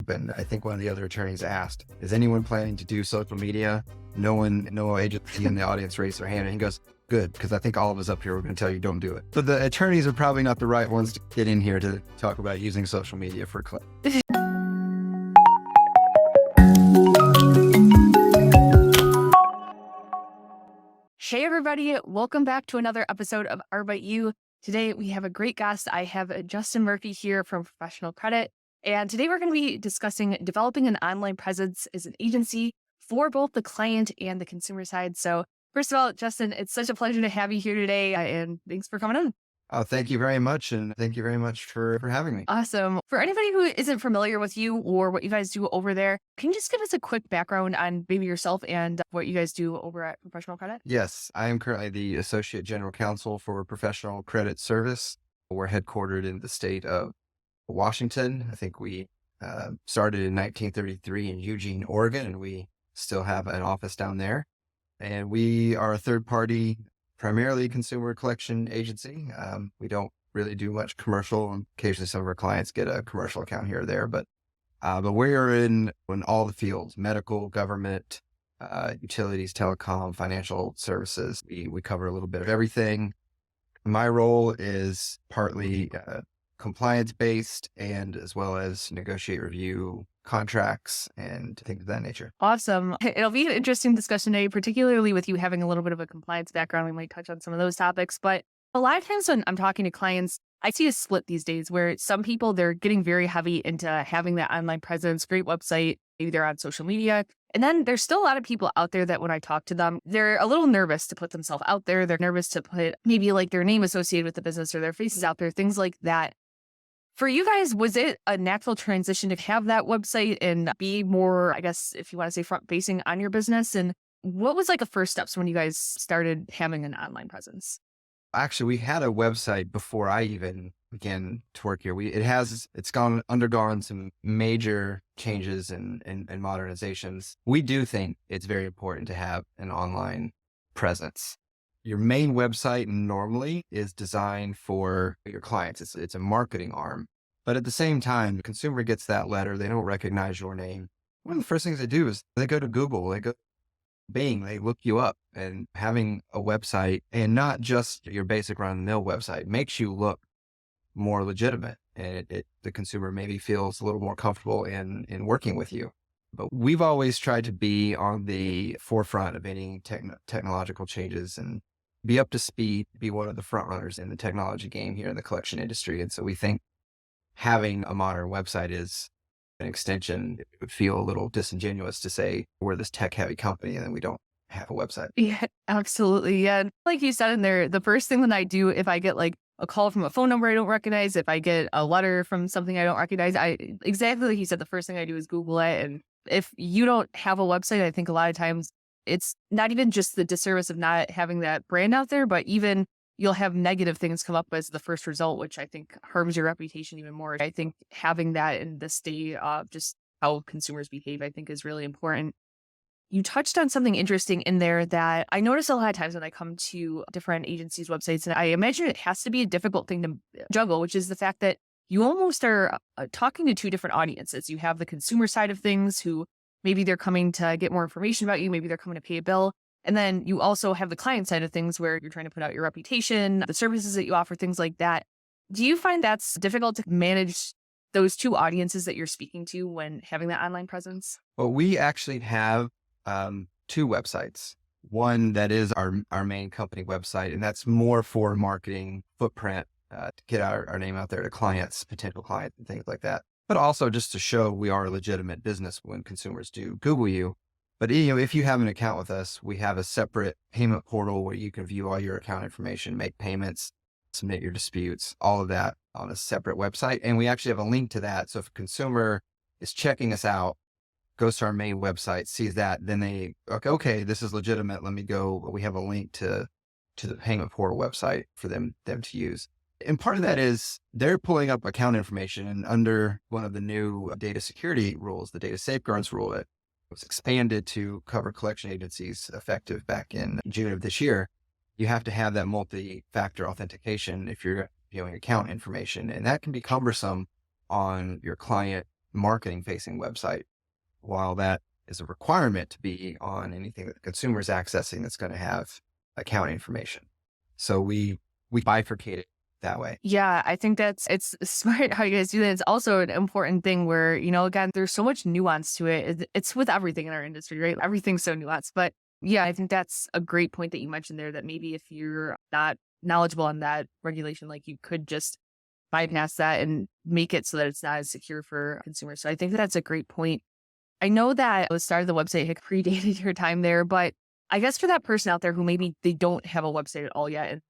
group, and I think one of the other attorneys asked, is anyone planning to do social media? No agency in the audience raised their hand, and he goes, good, because I think all of us up here were going to tell you don't do it. So the attorneys are probably not the right ones to get in here to talk about using social media for claims. Hey everybody, welcome back to another episode of Arbeit. Today we have a great guest. I have Justin Murphy here from Professional Credit. And today we're going to be discussing developing an online presence as an agency for both the client and the consumer side. So first of all, Justin, it's such a pleasure to have you here today, and thanks for coming on. Oh, thank you very much. And thank you very much for having me. Awesome. For anybody who isn't familiar with you or what you guys do over there, can you just give us a quick background on maybe yourself and what you guys do over at Professional Credit? Yes, I am currently the Associate General Counsel for Professional Credit Service. We're headquartered in the state of Washington. I think we started in 1933 in Eugene, Oregon, and we still have an office down there. And we are a third-party, primarily consumer collection agency. We don't really do much commercial. Occasionally some of our clients get a commercial account here or there, but we're in all the fields: medical, government, utilities, telecom, financial services. We cover a little bit of everything. My role is partly compliance based, and as well as negotiate, review contracts and things of that nature. Awesome. It'll be an interesting discussion today, particularly with you having a little bit of a compliance background. We might touch on some of those topics, but a lot of times when I'm talking to clients, I see a split these days where some people, they're getting very heavy into having that online presence, great website, maybe they're on social media. And then there's still a lot of people out there that when I talk to them, they're a little nervous to put themselves out there. They're nervous to put maybe like their name associated with the business or their faces out there, things like that. For you guys, was it a natural transition to have that website and be more, I guess, if you want to say front facing on your business? And what was like the first steps when you guys started having an online presence? Actually, we had a website before I even began to work here. It's undergone some major changes and modernizations. We do think it's very important to have an online presence. Your main website normally is designed for your clients. It's a marketing arm. But at the same time, the consumer gets that letter. They don't recognize your name. One of the first things they do is they go to Google, they go to Bing, they look you up. And having a website, and not just your basic run-of-the-mill website, makes you look more legitimate. And the consumer maybe feels a little more comfortable in working with you. But we've always tried to be on the forefront of any technological changes and be up to speed, be one of the front runners in the technology game here in the collection industry. And so we think having a modern website is an extension. It would feel a little disingenuous to say we're this tech heavy company and then we don't have a website. Yeah, absolutely. Yeah. And like you said in there, the first thing that I do if I get like a call from a phone number I don't recognize, if I get a letter from something I don't recognize, exactly like you said, the first thing I do is Google it. And if you don't have a website, I think a lot of times it's not even just the disservice of not having that brand out there, but even you'll have negative things come up as the first result, which I think harms your reputation even more. I think having that in this day of just how consumers behave, I think is really important. You touched on something interesting in there that I notice a lot of times when I come to different agencies' websites, and I imagine it has to be a difficult thing to juggle, which is the fact that you almost are talking to two different audiences. You have the consumer side of things who maybe they're coming to get more information about you. Maybe they're coming to pay a bill. And then you also have the client side of things where you're trying to put out your reputation, the services that you offer, things like that. Do you find that's difficult to manage those two audiences that you're speaking to when having that online presence? Well, we actually have two websites. One that is our main company website, and that's more for marketing footprint to get our name out there to clients, potential clients, and things like that. But also just to show we are a legitimate business when consumers do Google you. But if you have an account with us, we have a separate payment portal where you can view all your account information, make payments, submit your disputes, all of that on a separate website. And we actually have a link to that. So if a consumer is checking us out, goes to our main website, sees that, then they, okay, this is legitimate. Let me go. We have a link to the payment portal website for them to use. And part of that is they're pulling up account information, and under one of the new data security rules, the data safeguards rule, that was expanded to cover collection agencies effective back in June of this year. You have to have that multi-factor authentication if you're viewing account information, and that can be cumbersome on your client marketing facing website, while that is a requirement to be on anything that the consumer is accessing that's going to have account information. So we bifurcate it that way. Yeah, I think it's smart how you guys do that. It's also an important thing where, again, there's so much nuance to it. It's with everything in our industry, right? Everything's so nuanced. But yeah, I think that's a great point that you mentioned there, that maybe if you're not knowledgeable on that regulation, like you could just bypass that and make it so that it's not as secure for consumers. So I think that's a great point. I know that the start of the website had predated your time there, but I guess for that person out there who maybe they don't have a website at all yet and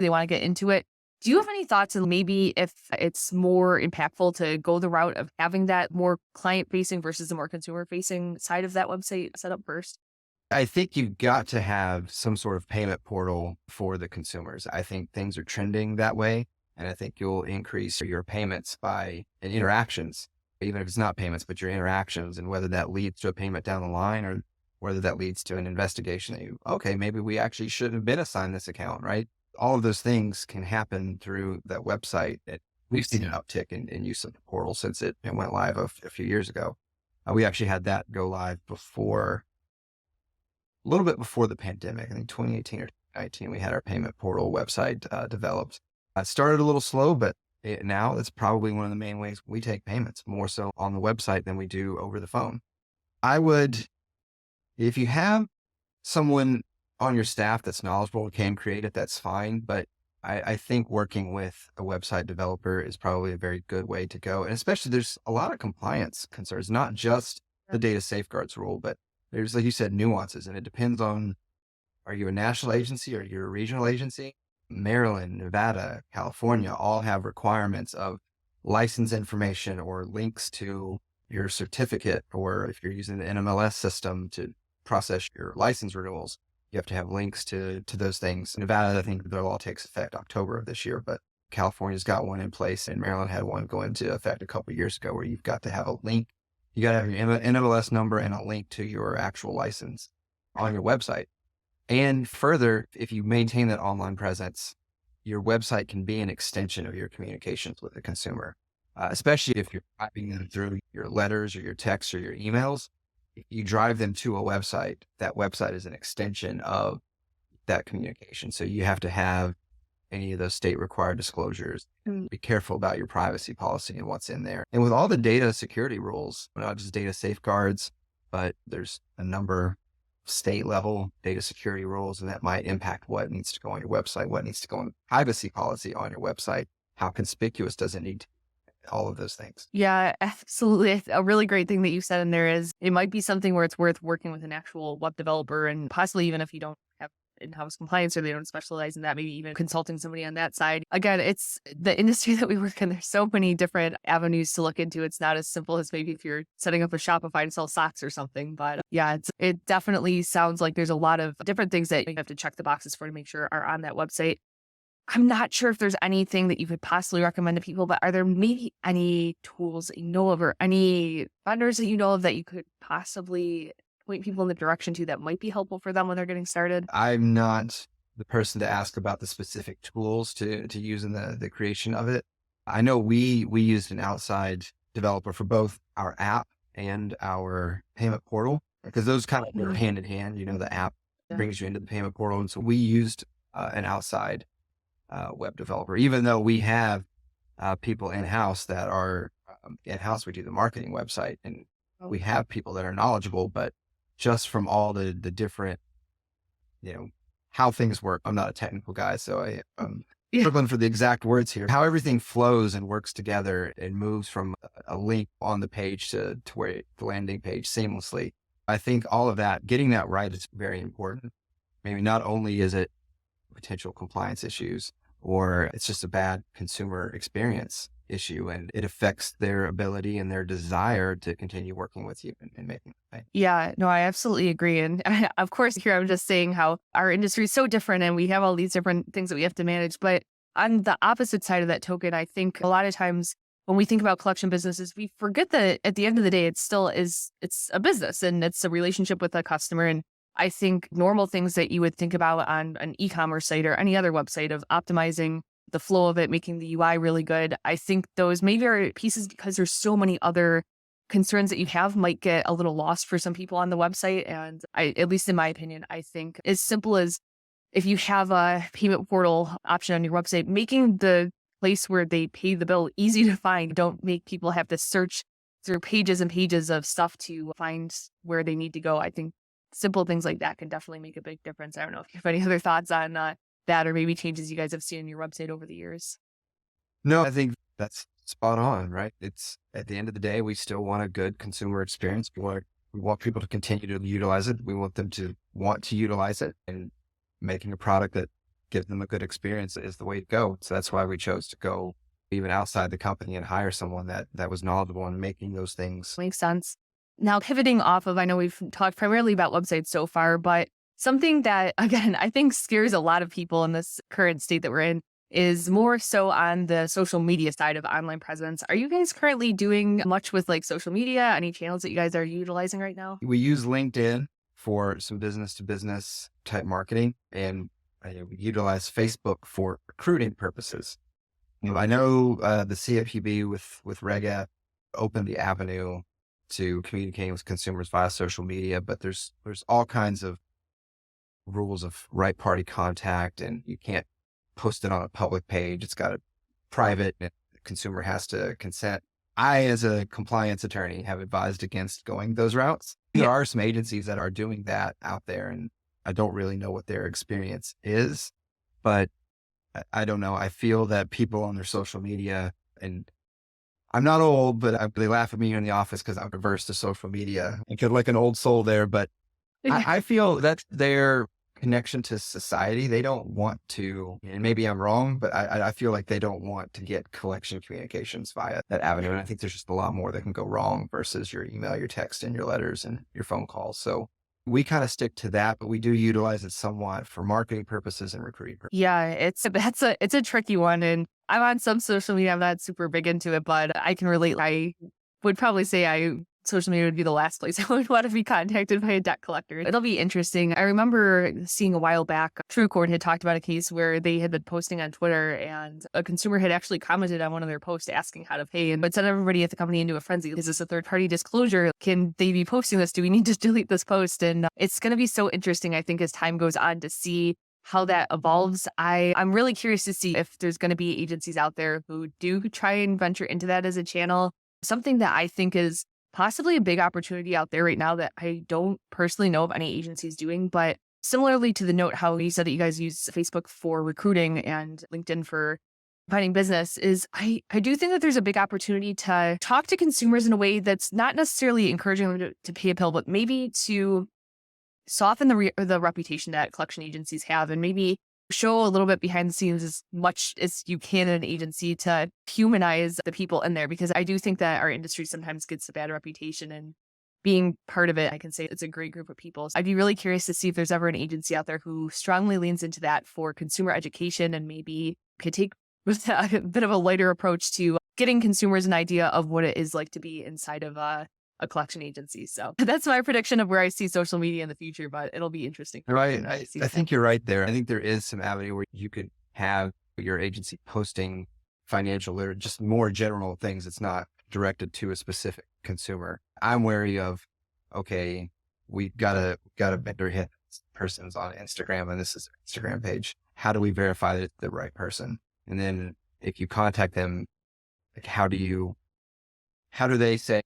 they want to get into it, do you have any thoughts on maybe if it's more impactful to go the route of having that more client facing versus the more consumer facing side of that website set up first? I think you've got to have some sort of payment portal for the consumers. I think things are trending that way. And I think you'll increase your payments by and interactions, even if it's not payments, but your interactions, and whether that leads to a payment down the line or whether that leads to an investigation that okay, maybe we actually shouldn't have been assigned this account, right? All of those things can happen through that website. We've seen an uptick in use of the portal since it went live a few years ago. We actually had that go live a little bit before the pandemic. I think 2018 or 2019, we had our payment portal website developed. It started a little slow, but now it's probably one of the main ways we take payments, more so on the website than we do over the phone. I would, if you have someone on your staff that's knowledgeable and can create it, that's fine. But I think working with a website developer is probably a very good way to go. And especially there's a lot of compliance concerns, not just the data safeguards rule, but there's, like you said, nuances. And it depends on, are you a national agency or you're a regional agency? Maryland, Nevada, California all have requirements of license information or links to your certificate, or if you're using the NMLS system to process your license renewals, you have to have links to those things. Nevada, I think their law takes effect October of this year, but California's got one in place, and Maryland had one go into effect a couple of years ago where you've got to have a link. You got to have your NMLS number and a link to your actual license on your website. And further, if you maintain that online presence, your website can be an extension of your communications with the consumer, especially if you're typing them through your letters or your texts or your emails. If you drive them to a website, that website is an extension of that communication. So you have to have any of those state required disclosures. Be careful about your privacy policy and what's in there. And with all the data security rules, not just data safeguards, but there's a number state level data security rules, and that might impact what needs to go on your website, what needs to go in privacy policy on your website, how conspicuous does it need to be, all of those things. Yeah, absolutely. A really great thing that you said in there is it might be something where it's worth working with an actual web developer, and possibly even if you don't have in-house compliance or they don't specialize in that, maybe even consulting somebody on that side. Again, it's the industry that we work in. There's so many different avenues to look into. It's not as simple as maybe if you're setting up a Shopify to sell socks or something. But yeah, it definitely sounds like there's a lot of different things that you have to check the boxes for to make sure are on that website. I'm not sure if there's anything that you could possibly recommend to people, but are there maybe any tools that you know of or any vendors that you know of that you could possibly point people in the direction to that might be helpful for them when they're getting started? I'm not the person to ask about the specific tools to use in the creation of it. I know we used an outside developer for both our app and our payment portal, because those kind of go hand in hand. The app brings you into the payment portal. And so we used an outside web developer, even though we have people in-house that are in-house. We do the marketing website and we have people that are knowledgeable, but just from all the different, how things work. I'm not a technical guy, so I'm struggling for the exact words here. How everything flows and works together and moves from a link on the page to where the landing page seamlessly. I think all of that, getting that right is very important. Maybe not only is it potential compliance issues, or it's just a bad consumer experience issue, and it affects their ability and their desire to continue working with you and making it right. Yeah, no, I absolutely agree. And of course, here I'm just saying how our industry is so different and we have all these different things that we have to manage. But on the opposite side of that token, I think a lot of times when we think about collection businesses, we forget that at the end of the day, it's a business and it's a relationship with a customer. And I think normal things that you would think about on an e-commerce site or any other website of optimizing the flow of it, making the UI really good. I think those maybe are pieces because there's so many other concerns that you have might get a little lost for some people on the website. And at least in my opinion, I think as simple as if you have a payment portal option on your website, making the place where they pay the bill easy to find. Don't make people have to search through pages and pages of stuff to find where they need to go. I think simple things like that can definitely make a big difference. I don't know if you have any other thoughts on that, or maybe changes you guys have seen in your website over the years. No, I think that's spot on, right? It's at the end of the day, we still want a good consumer experience. We want people to continue to utilize it. We want them to want to utilize it, and making a product that gives them a good experience is the way to go. So that's why we chose to go even outside the company and hire someone that was knowledgeable in making those things. Makes sense. Now, pivoting off of, I know we've talked primarily about websites so far, but something that, again, I think scares a lot of people in this current state that we're in is more so on the social media side of online presence. Are you guys currently doing much with like social media? Any channels that you guys are utilizing right now? We use LinkedIn for some business to business type marketing, and we utilize Facebook for recruiting purposes. I know the CFPB with Reg F opened the avenue to communicating with consumers via social media, but there's all kinds of rules of right party contact, and you can't post it on a public page. It's got a private, and the consumer has to consent. I, as a compliance attorney, have advised against going those routes. There are some agencies that are doing that out there, and I don't really know what their experience is, but I don't know. I feel that people on their social media, and I'm not old, but they laugh at me in the office because I'm averse to social media. I could like an old soul there, but I feel that's their connection to society. They don't want to, and maybe I'm wrong, but I feel like they don't want to get collection communications via that avenue. And I think there's just a lot more that can go wrong versus your email, your text, and your letters and your phone calls. So we kind of stick to that, but we do utilize it somewhat for marketing purposes and recruiting purposes. Yeah, it's a tricky one, and I'm on some social media. I'm not super big into it, but I can relate. I would probably say social media would be the last place I would want to be contacted by a debt collector. It'll be interesting. I remember seeing a while back, TrueCourt had talked about a case where they had been posting on Twitter, and a consumer had actually commented on one of their posts asking how to pay, and but sent everybody at the company into a frenzy. Is this a third party disclosure? Can they be posting this? Do we need to delete this post? And it's going to be so interesting, I think, as time goes on to see how that evolves. I'm really curious to see if there's going to be agencies out there who do try and venture into that as a channel. Something that I think is possibly a big opportunity out there right now that I don't personally know of any agencies doing, but similarly to the note how you said that you guys use Facebook for recruiting and LinkedIn for finding business, is I do think that there's a big opportunity to talk to consumers in a way that's not necessarily encouraging them to pay a bill, but maybe to soften the reputation that collection agencies have, and maybe show a little bit behind the scenes as much as you can in an agency to humanize the people in there, because I do think that our industry sometimes gets a bad reputation, and being part of it, I can say it's a great group of people. So I'd be really curious to see if there's ever an agency out there who strongly leans into that for consumer education, and maybe could take a bit of a lighter approach to getting consumers an idea of what it is like to be inside of a collection agency. So that's my prediction of where I see social media in the future, but it'll be interesting. Right. I think you're right there. I think there is some avenue where you could have your agency posting financial literacy, just more general things. It's not directed to a specific consumer. I'm wary of, okay, we gotta better hit this person's on Instagram, and this is their Instagram page. How do we verify that it's the right person? And then if you contact them, like how do they say,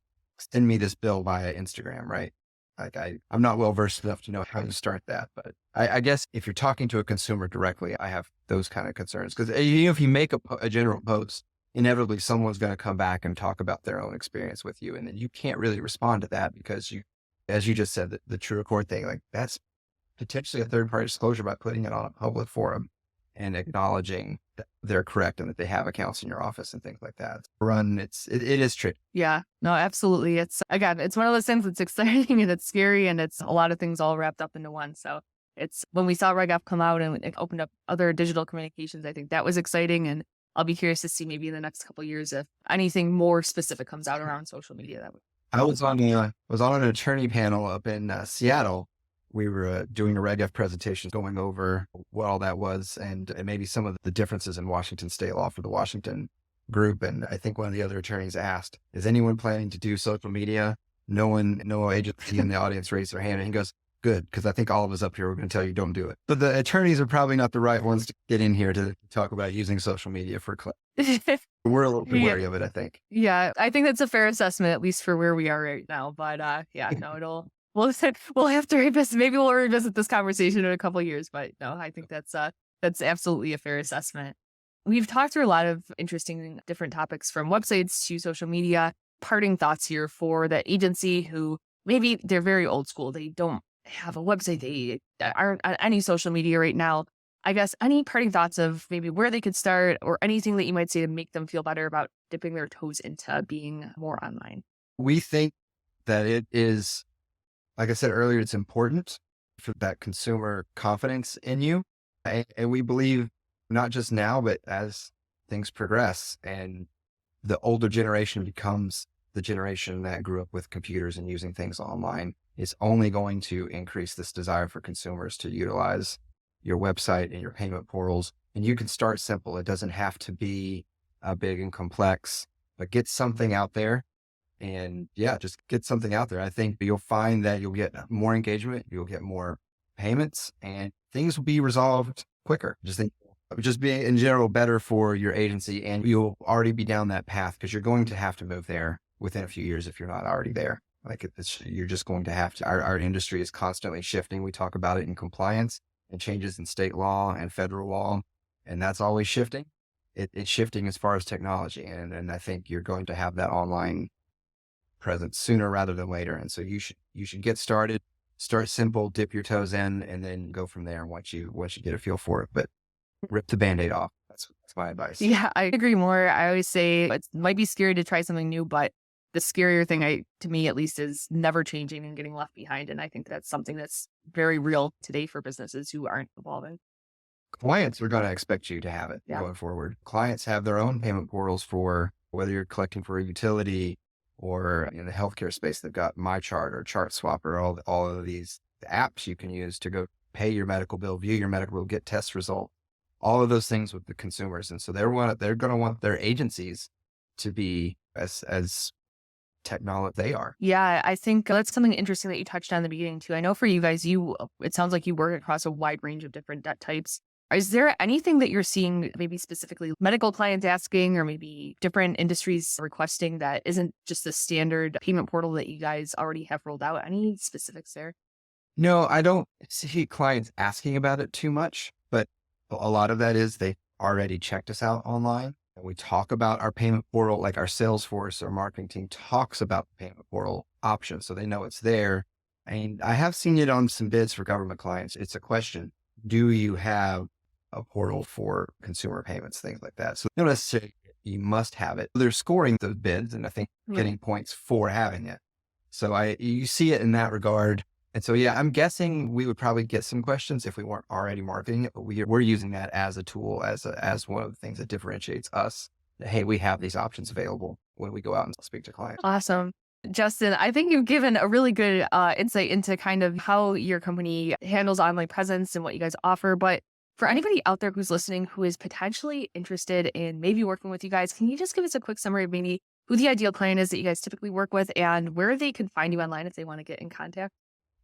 send me this bill via Instagram, right? Like I'm not well versed enough to know how to start that, but I guess if you're talking to a consumer directly, I have those kind of concerns, because if you make a general post, inevitably someone's going to come back and talk about their own experience with you, and then you can't really respond to that because as you just said, the TrueCourt thing, like that's potentially a third party disclosure by putting it on a public forum and acknowledging that they're correct and that they have accounts in your office and things like that. It is tricky. Yeah, no, absolutely. It's one of those things that's exciting and it's scary, and it's a lot of things all wrapped up into one. So it's when we saw RegF come out and it opened up other digital communications, I think that was exciting. And I'll be curious to see maybe in the next couple of years if anything more specific comes out around social media. I was on an attorney panel up in Seattle. We were doing a RegF presentation going over what all that was, and maybe some of the differences in Washington state law for the Washington group, and I think one of the other attorneys asked, is anyone planning to do social media? No agency in the audience raised their hand, and he goes, good, because I think all of us up here are going to tell you don't do it. But the attorneys are probably not the right ones to get in here to talk about using social media for we're a little bit Yeah. wary of it, I think. Yeah, I think that's a fair assessment, at least for where we are right now. But yeah, no, we'll have to revisit. Maybe we'll revisit this conversation in a couple of years. But no, I think that's absolutely a fair assessment. We've talked through a lot of interesting different topics from websites to social media. Parting thoughts here for the agency who maybe they're very old school. They don't have a website. They aren't on any social media right now. I guess any parting thoughts of maybe where they could start or anything that you might say to make them feel better about dipping their toes into being more online. We think that it is, like I said earlier, it's important for that consumer confidence in you. And we believe not just now, but as things progress and the older generation becomes the generation that grew up with computers and using things online, it's only going to increase this desire for consumers to utilize your website and your payment portals. And you can start simple. It doesn't have to be big and complex, but get something out there. And yeah, just get something out there. I think you'll find that you'll get more engagement, you'll get more payments, and things will be resolved quicker. Just think, just being in general better for your agency, and you'll already be down that path because you're going to have to move there within a few years if you're not already there. Like you're just going to have to. Our industry is constantly shifting. We talk about it in compliance and changes in state law and federal law, and that's always shifting. It's shifting as far as technology, and I think you're going to have that online presence sooner rather than later. And so you should get started, start simple, dip your toes in, and then go from there once you get a feel for it. But rip the Band-Aid off. That's my advice. Yeah, I agree more. I always say it might be scary to try something new, but the scarier thing, to me at least, is never changing and getting left behind. And I think that's something that's very real today for businesses who aren't evolving. Clients are going to expect you to have it going forward. Clients have their own payment portals for whether you're collecting for a utility or in the healthcare space. They've got MyChart or ChartSwap or all of these apps you can use to go pay your medical bill, view your medical bill, get test results, all of those things with the consumers. And so they're going to want their agencies to be as technology they are. Yeah, I think that's something interesting that you touched on in the beginning too. I know for you guys, it sounds like you work across a wide range of different debt types. Is there anything that you're seeing, maybe specifically medical clients asking, or maybe different industries requesting that isn't just the standard payment portal that you guys already have rolled out? Any specifics there? No, I don't see clients asking about it too much, but a lot of that is they already checked us out online. And we talk about our payment portal, like our Salesforce or marketing team talks about the payment portal option. So they know it's there. And I have seen it on some bids for government clients. It's a question. Do you have a portal for consumer payments, things like that? So not necessarily you must have it. They're scoring those bids and I think getting points for having it. So you see it in that regard. And so, yeah, I'm guessing we would probably get some questions if we weren't already marketing it, but we're using that as a tool, as one of the things that differentiates us. That, hey, we have these options available when we go out and speak to clients. Awesome. Justin, I think you've given a really good insight into kind of how your company handles online presence and what you guys offer. But for anybody out there who's listening who is potentially interested in maybe working with you guys, can you just give us a quick summary of maybe who the ideal client is that you guys typically work with and where they can find you online if they want to get in contact?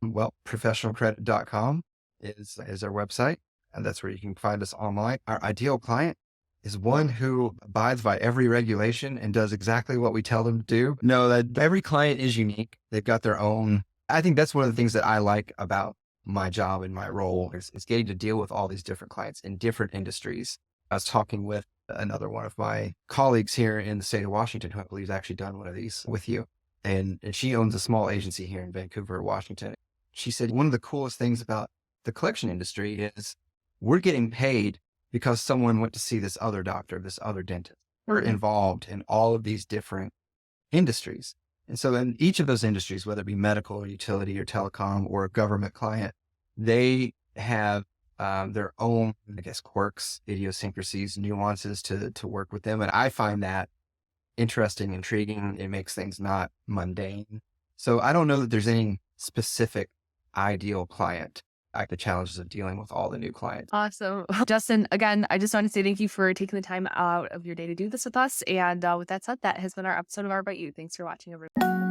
Well, professionalcredit.com is our website, and that's where you can find us online. Our ideal client is one who abides by every regulation and does exactly what we tell them to do. No, that every client is unique. They've got their own. I think that's one of the things that I like about my job and my role is getting to deal with all these different clients in different industries. I was talking with another one of my colleagues here in the state of Washington, who I believe has actually done one of these with you. And she owns a small agency here in Vancouver, Washington. She said, one of the coolest things about the collection industry is we're getting paid because someone went to see this other doctor, this other dentist. We're involved in all of these different industries. And so in each of those industries, whether it be medical or utility or telecom or a government client, they have their own, I guess, quirks, idiosyncrasies, nuances to work with them. And I find that interesting, intriguing. It makes things not mundane. So I don't know that there's any specific ideal client. the challenges of dealing with all the new clients. Awesome. Justin, again, I just want to say thank you for taking the time out of your day to do this with us. And with that said, that has been our episode of Arbeit You. Thanks for watching, everyone.